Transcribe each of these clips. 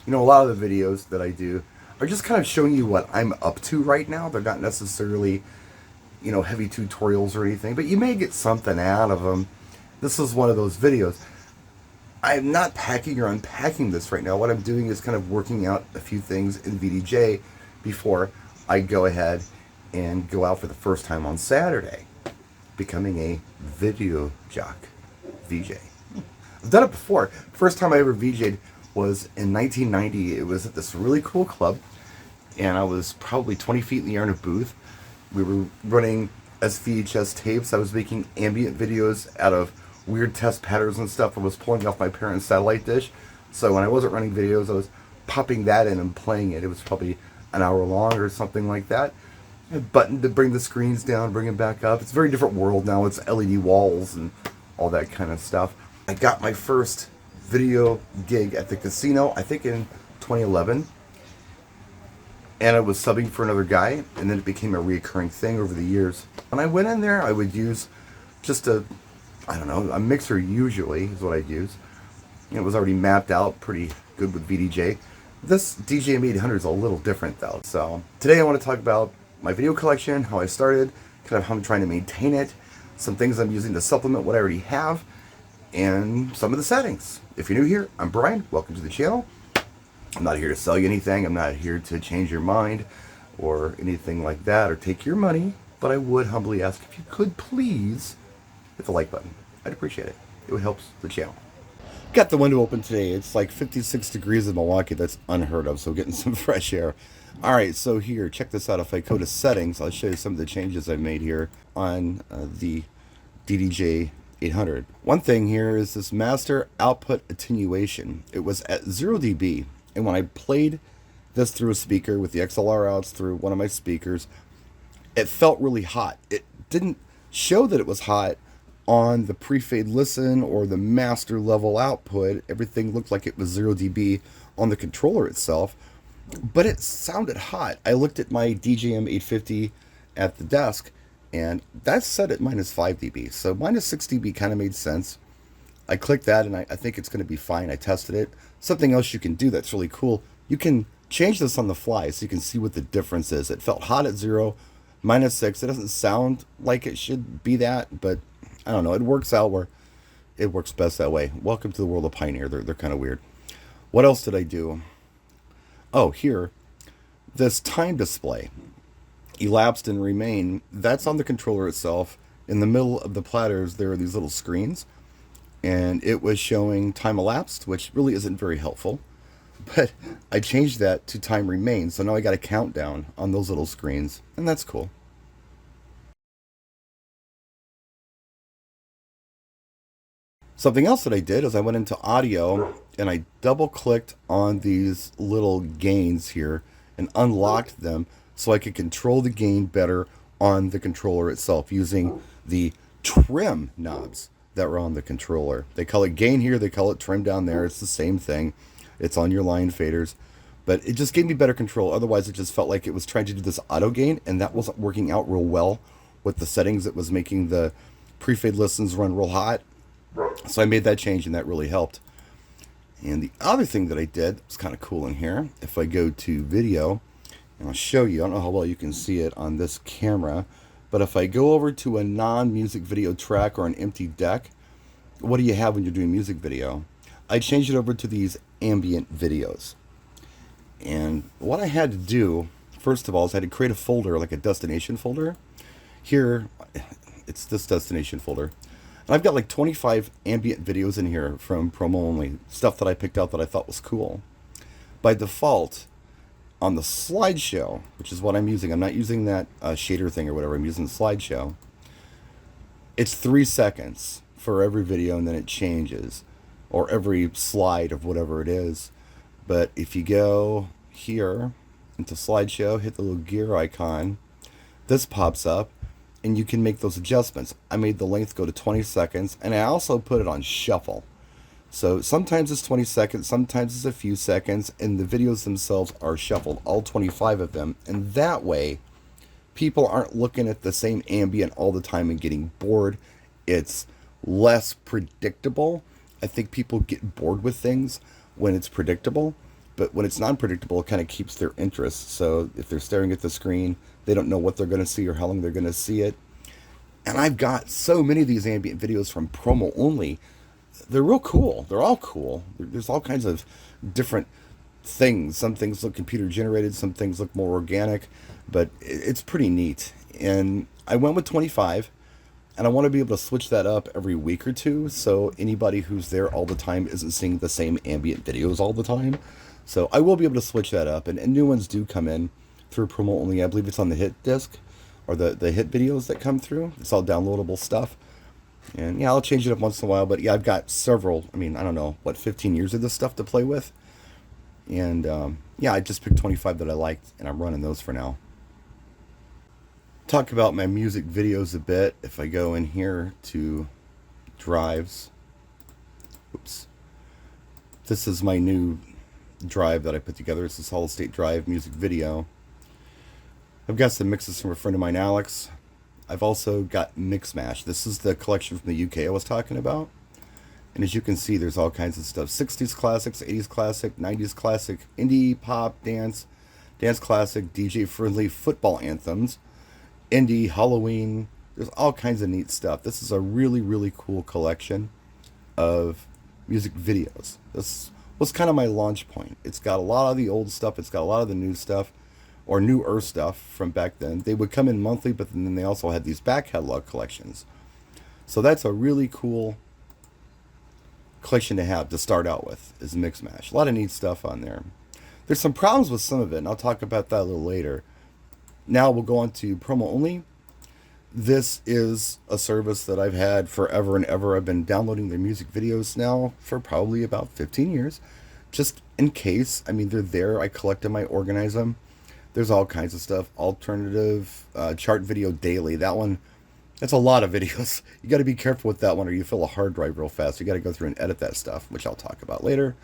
You know, a lot of the videos that I do are just kind of showing you what I'm up to right now. They're not necessarily, you know, heavy tutorials or anything, but you may get something out of them. This is one of those videos. I'm not packing or unpacking this right now. What I'm doing is kind of working out a few things in VDJ before I go ahead and go out for the first time on Saturday, becoming a video jock, VJ. I've done it before. First time I ever VJ'd was in 1990. It was at this really cool club, and I was probably 20 feet in the air in a booth. We were running SVHS tapes. I was making ambient videos out of weird test patterns and stuff. I was pulling off my parents' satellite dish. So when I wasn't running videos, I was popping that in and playing it. It was probably an hour long or something like that. A button to bring the screens down, bring them back up. It's a very different world now. It's LED walls and all that kind of stuff. I got my first video gig at the casino, I think in 2011. And I was subbing for another guy, and then it became a reoccurring thing over the years. When I went in there, I would use just a mixer usually is what I'd use. It was already mapped out pretty good with VDJ. This DDJ800 is a little different though. So today I want to talk about my video collection, how I started, kind of how I'm trying to maintain it, some things I'm using to supplement what I already have, and some of the settings. If you're new here, I'm Brian. Welcome to the channel. I'm not here to sell you anything. I'm not here to change your mind or anything like that or take your money, but I would humbly ask if you could please hit the like button. I'd appreciate it. It would help the channel. Got the window open today. It's like 56 degrees in Milwaukee. That's unheard of, so getting some fresh air. Alright, so here, check this out. If I go to settings, I'll show you some of the changes I've made here on the DDJ800. One thing here is this master output attenuation. It was at 0 dB, and when I played this through a speaker with the XLR outs through one of my speakers, it felt really hot. It didn't show that it was hot on the pre-fade listen or the master level output. Everything looked like it was 0 dB on the controller itself, but it sounded hot. I looked at my DJM850 at the desk, and that's set at minus 5 dB. So minus 6 dB kind of made sense. I clicked that, and I think it's going to be fine. I tested it. Something else you can do that's really cool, you can change this on the fly so you can see what the difference is. It felt hot at 0, minus 6. It doesn't sound like it should be that, but I don't know. It works out where it works best that way. Welcome to the world of Pioneer. They're kind of weird. What else did I do? Oh, here, this time display, elapsed and remain, that's on the controller itself. In the middle of the platters, there are these little screens, and it was showing time elapsed, which really isn't very helpful. But I changed that to time remain, so now I got a countdown on those little screens, and that's cool. Something else that I did is I went into audio and I double clicked on these little gains here and unlocked them so I could control the gain better on the controller itself using the trim knobs that were on the controller. They call it gain here, they call it trim down there. It's the same thing. It's on your line faders. But it just gave me better control. Otherwise, it just felt like it was trying to do this auto gain, and that wasn't working out real well with the settings. It was making the pre-fade listens run real hot. So I made that change, and that really helped. And the other thing that I did was kind of cool in here. If I go to video, and I'll show you, I don't know how well you can see it on this camera, but if I go over to a non-music video track or an empty deck, what do you have when you're doing music video? I changed it over to these ambient videos. And what I had to do, first of all, is I had to create a folder, like a destination folder. Here, it's this destination folder. And I've got like 25 ambient videos in here from Promo Only, stuff that I picked out that I thought was cool. By default, on the Slideshow, which is what I'm using, I'm not using that shader thing or whatever, I'm using the Slideshow, it's 3 seconds for every video, and then it changes, or every slide of whatever it is. But if you go here into Slideshow, hit the little gear icon, this pops up, and you can make those adjustments. I made the length go to 20 seconds, and I also put it on shuffle. So sometimes it's 20 seconds, sometimes it's a few seconds, and the videos themselves are shuffled, all 25 of them. And that way, people aren't looking at the same ambient all the time and getting bored. It's less predictable. I think people get bored with things when it's predictable. But when it's non-predictable, it kind of keeps their interest. So if they're staring at the screen, they don't know what they're going to see or how long they're going to see it. And I've got so many of these ambient videos from Promo Only. They're real cool. They're all cool. There's all kinds of different things. Some things look computer generated, some things look more organic, but it's pretty neat. And I went with 25, and I want to be able to switch that up every week or two, so anybody who's there all the time isn't seeing the same ambient videos all the time. So I will be able to switch that up, and new ones do come in through Promo Only. I believe it's on the hit disc, or the hit videos that come through. It's all downloadable stuff. And yeah, I'll change it up once in a while, but yeah, I've got several, I mean, I don't know, 15 years of this stuff to play with. And yeah, I just picked 25 that I liked, and I'm running those for now. Talk about my music videos a bit. If I go in here to drives, oops, this is my new drive that I put together. It's a solid state drive music video. I've got some mixes from a friend of mine, Alex. I've also got Mixmash. This is the collection from the UK I was talking about. And as you can see, there's all kinds of stuff. 60s classics, 80s classic, 90s classic, indie, pop, dance classic, DJ-friendly football anthems, indie, Halloween. There's all kinds of neat stuff. This is a really, really cool collection of music videos. This was kind of my launch point. It's got a lot of the old stuff. It's got a lot of the new stuff, or newer stuff from back then. They would come in monthly, but then they also had these back catalog collections. So that's a really cool collection to have to start out with, is Mixmash. A lot of neat stuff on there. There's some problems with some of it, and I'll talk about that a little later. Now we'll go on to Promo Only. This is a service that I've had forever and ever. I've been downloading their music videos now for probably about 15 years. Just in case. I mean, they're there. I collect them. I organize them. There's all kinds of stuff. Alternative chart video daily. That one, that's a lot of videos. You got to be careful with that one, or you fill a hard drive real fast. You got to go through and edit that stuff, which I'll talk about later.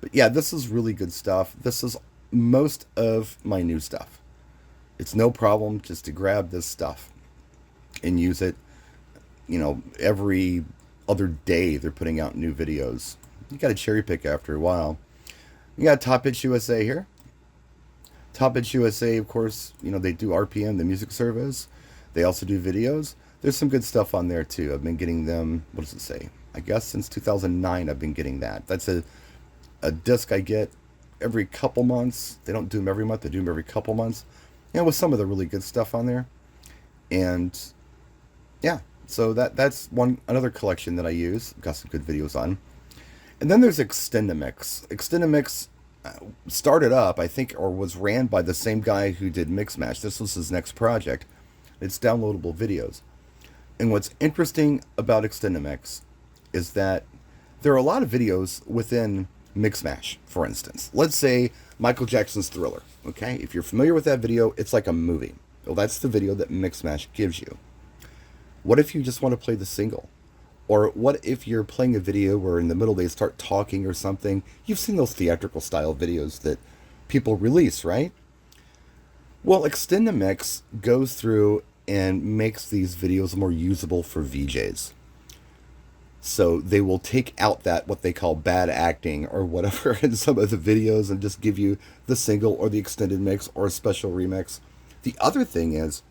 But yeah, this is really good stuff. This is most of my new stuff. It's no problem just to grab this stuff and use it. You know, every other day they're putting out new videos. You got to cherry pick after a while. You got Top Hits USA here. Top Hits USA, of course, you know, they do RPM, the music service. They also do videos. There's some good stuff on there too. I've been getting them, what does it say? I guess since 2009 I've been getting that. That's a disc I get every couple months. They don't do them every month, they do them every couple months. You know, with some of the really good stuff on there. And yeah, so that's another collection that I use. Got some good videos on. And then there's Extendamix. Extendamix started up, I think, or was ran by the same guy who did Mixmash. This was his next project. It's downloadable videos. And what's interesting about Extendamix is that there are a lot of videos within Mixmash, for instance. Let's say Michael Jackson's Thriller, okay? If you're familiar with that video, it's like a movie. Well, that's the video that Mixmash gives you. What if you just want to play the single? Or what if you're playing a video where in the middle they start talking or something? You've seen those theatrical style videos that people release, right? Well, Extendamix goes through and makes these videos more usable for VJs. So they will take out that what they call bad acting or whatever in some of the videos and just give you the single or the extended mix or a special remix. The other thing is,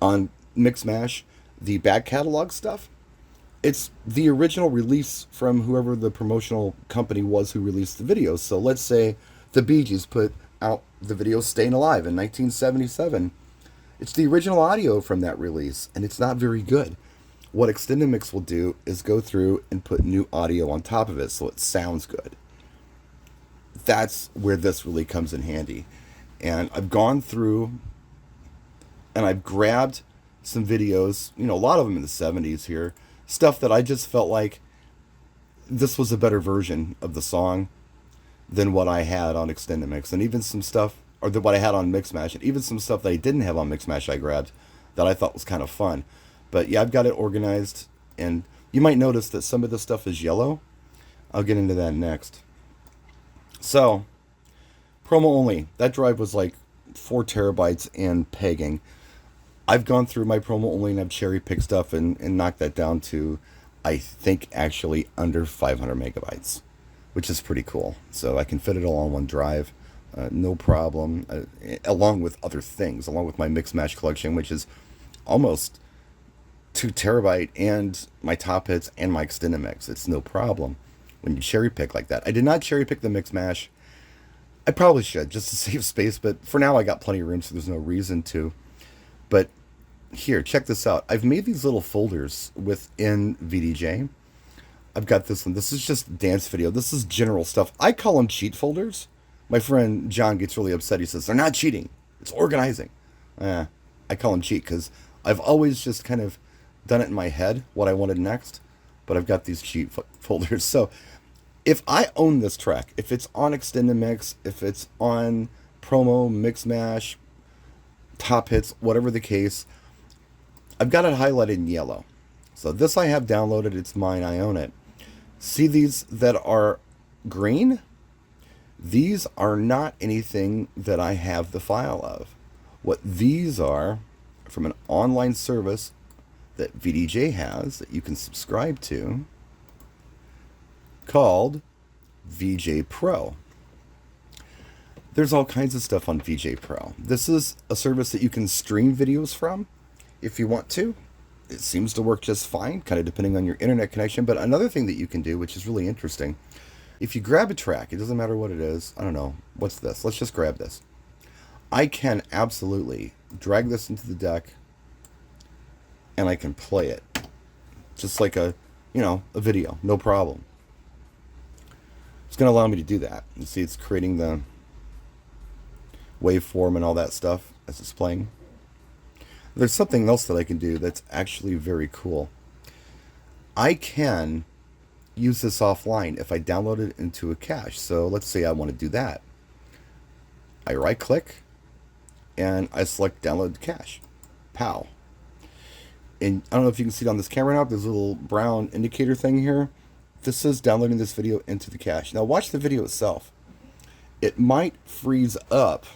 on Mixmash, the back catalog stuff, it's the original release from whoever the promotional company was who released the videos. So let's say the Bee Gees put out the video Staying Alive in 1977. It's the original audio from that release, and it's not very good. What Extendamix will do is go through and put new audio on top of it so it sounds good. That's where this really comes in handy. And I've gone through and I've grabbed some videos, you know, a lot of them in the 70s here, stuff that I just felt like this was a better version of the song than what I had on Extendamix, and even some stuff, or what I had on Mixmash, and even some stuff that I didn't have on Mixmash I grabbed that I thought was kind of fun. But yeah, I've got it organized, and you might notice that some of this stuff is yellow. I'll get into that next. So, Promo Only. That drive was like 4 terabytes and pegging. I've gone through my Promo Only and I've cherry-picked stuff and knocked that down to, I think, actually under 500 megabytes. which is pretty cool. So I can fit it all on one drive, no problem, along with other things, along with my mix match collection, which is almost 2 terabyte, and my top hits and my extended mix. It's no problem when you cherry pick like that. I did not cherry pick the mix mash. I probably should, just to save space, but for now I got plenty of room, so there's no reason to. But here, check this out. I've made these little folders within VDJ. I've got this one. This is just dance video. This is general stuff. I call them cheat folders. My friend John gets really upset. He says, they're not cheating. It's organizing. I call them cheat because I've always just kind of done it in my head, what I wanted next. But I've got these cheat folders. So if I own this track, if it's on Extended Mix, if it's on Promo, Mix Mash, Top Hits, whatever the case, I've got it highlighted in yellow. So this I have downloaded. It's mine. I own it. See these that are green? These are not anything that I have the file of. What these are from an online service that VDJ has that you can subscribe to called VDJ Pro. There's all kinds of stuff on VDJ Pro. This is a service that you can stream videos from if you want to. It seems to work just fine, kind of depending on your internet connection. But another thing that you can do, which is really interesting, if you grab a track, it doesn't matter what it is. I don't know. What's this? Let's just grab this. I can absolutely drag this into the deck and I can play it just like a video, no problem. It's going to allow me to do that. You see, it's creating the waveform and all that stuff as it's playing. There's something else that I can do that's actually very cool. I can use this offline if I download it into a cache. So let's say I want to do that. I right click and I select download to cache. Pow. And I don't know if you can see it on this camera now, there's a little brown indicator thing here. This is downloading this video into the cache. Now watch the video itself. It might freeze up.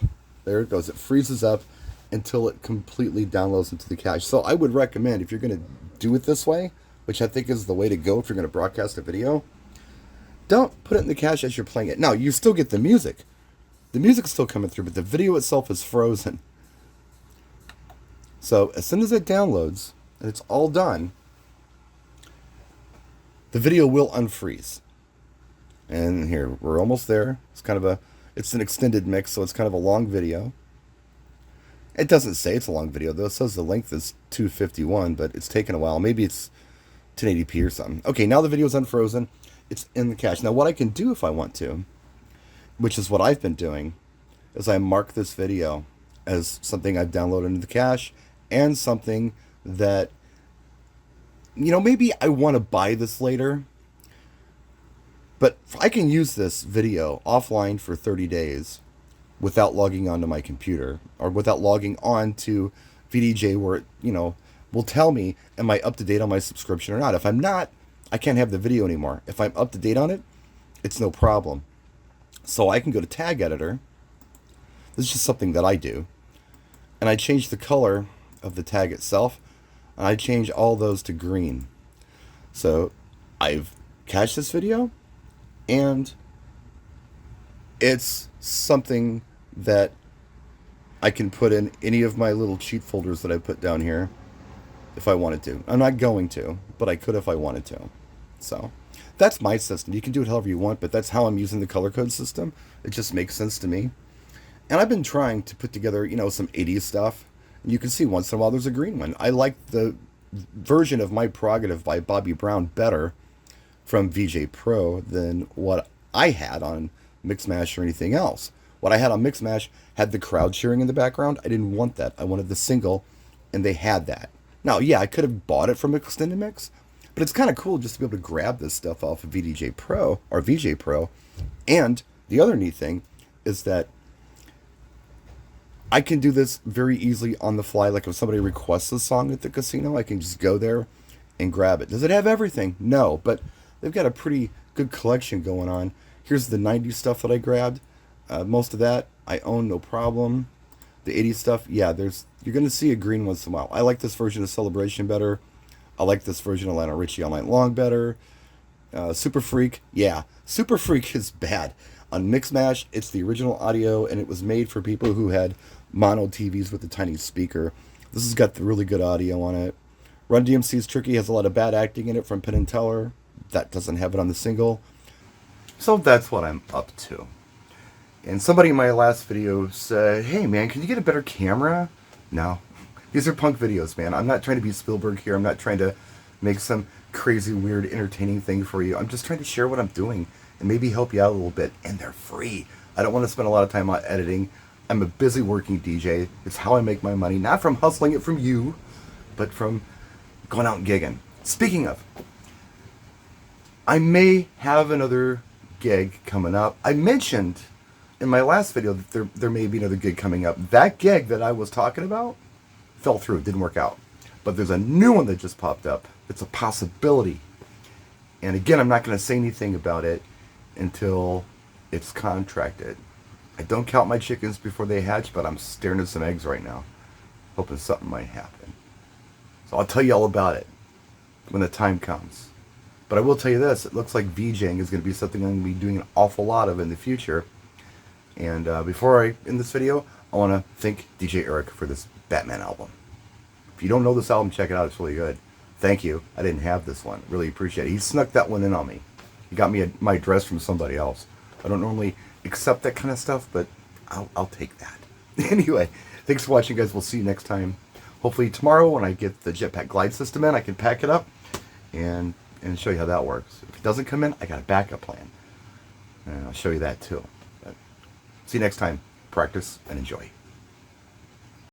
There it goes. It freezes up until it completely downloads into the cache. So I would recommend, if you're going to do it this way, which I think is the way to go if you're going to broadcast a video, don't put it in the cache as you're playing it. Now, you still get the music. The music's still coming through, but the video itself is frozen. So as soon as it downloads and it's all done, the video will unfreeze. And here, we're almost there. It's an extended mix, so it's kind of a long video. It doesn't say it's a long video, though. It says the length is 251, but it's taken a while. Maybe it's 1080p or something. Okay, now the video is unfrozen. It's in the cache. Now, what I can do if I want to, which is what I've been doing, is I mark this video as something I've downloaded into the cache and something that, maybe I want to buy this later. But I can use this video offline for 30 days without logging onto my computer or without logging on to VDJ, where it, will tell me, am I up to date on my subscription or not? If I'm not, I can't have the video anymore. If I'm up to date on it, it's no problem. So I can go to Tag Editor. This is just something that I do. And I change the color of the tag itself. And I change all those to green. So I've cached this video. And it's something that I can put in any of my little cheat folders that I put down here if I wanted to. I'm not going to, but I could if I wanted to. So that's my system. You can do it however you want, but that's how I'm using the color code system. It just makes sense to me. And I've been trying to put together, some 80s stuff. And you can see once in a while there's a green one. I like the version of My Prerogative by Bobby Brown better from VDJ Pro than what I had on Mixmash or anything else. What I had on Mixmash had the crowd cheering in the background. I didn't want that. I wanted the single, and they had that. Now, yeah, I could have bought it from Extended Mix, but it's kind of cool just to be able to grab this stuff off of VDJ Pro or VDJ Pro. And the other neat thing is that I can do this very easily on the fly. Like if somebody requests a song at the casino, I can just go there and grab it. Does it have everything? No, but they've got a pretty good collection going on. Here's the 90s stuff that I grabbed. Most of that I own, no problem. The 80s stuff, yeah, you're going to see a green once in a while. I like this version of Celebration better. I like this version of Lionel Richie All Night Long better. Super Freak, yeah, Super Freak is bad. On Mixmash, it's the original audio, and it was made for people who had mono TVs with a tiny speaker. This has got the really good audio on it. Run DMC's Tricky has a lot of bad acting in it from Penn and Teller. That doesn't have it on the single. So that's what I'm up to. And somebody in my last video said, hey man, can you get a better camera? No. These are punk videos, man. I'm not trying to be Spielberg here. I'm not trying to make some crazy, weird, entertaining thing for you. I'm just trying to share what I'm doing and maybe help you out a little bit. And they're free. I don't want to spend a lot of time on editing. I'm a busy working DJ. It's how I make my money. Not from hustling it from you, but from going out and gigging. Speaking of, I may have another gig coming up. I mentioned in my last video that there may be another gig coming up. That gig that I was talking about fell through. It didn't work out. But there's a new one that just popped up. It's a possibility. And again, I'm not going to say anything about it until it's contracted. I don't count my chickens before they hatch, but I'm staring at some eggs right now, hoping something might happen. So I'll tell you all about it when the time comes. But I will tell you this, it looks like VJing is going to be something I'm going to be doing an awful lot of in the future. And before I end this video, I want to thank DJ Eric for this Batman album. If you don't know this album, check it out. It's really good. Thank you. I didn't have this one. Really appreciate it. He snuck that one in on me. He got me my address from somebody else. I don't normally accept that kind of stuff, but I'll take that. Anyway, thanks for watching, guys. We'll see you next time. Hopefully tomorrow when I get the jetpack glide system in, I can pack it up and show you how that works. If it doesn't come in, I got a backup plan. And I'll show you that too. But see you next time. Practice and enjoy.